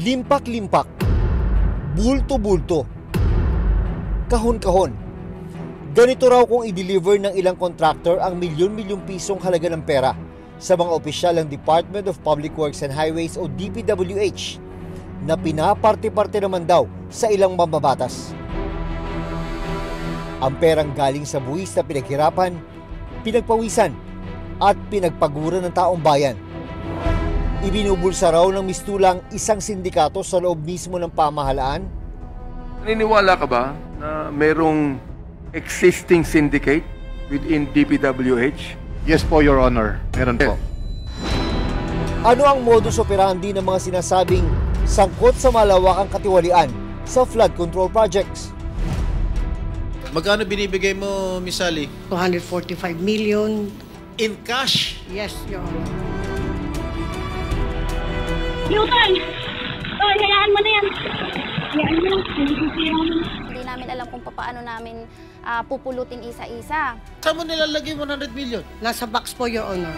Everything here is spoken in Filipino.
Limpak-limpak, bulto-bulto, kahon-kahon. Ganito raw kung i-deliver ng ilang contractor ang milyon-milyong pisong halaga ng pera sa mga opisyal ng Department of Public Works and Highways o DPWH na pinaparte-parte naman daw sa ilang mambabatas. Ang perang galing sa buwis na pinaghirapan, pinagpawisan at pinagpagura ng taong bayan. Ibinubulsa raw ng mistulang isang sindikato sa loob mismo ng pamahalaan. Naniniwala ka ba na merong existing syndicate within DPWH? Yes po, Your Honor. Meron po. Ano ang modus operandi ng mga sinasabing sangkot sa malawakang katiwalian sa flood control projects? Magkano binibigay mo, Miss Sally? 245 million. In cash? Yes, Your Honor. Newton! Oh, hayaan mo na yan. Hayaan mo na. Hindi namin alam kung paano namin pupulutin isa-isa. Saan mo nilalagay 100 million? Nasa box po, Your Honor.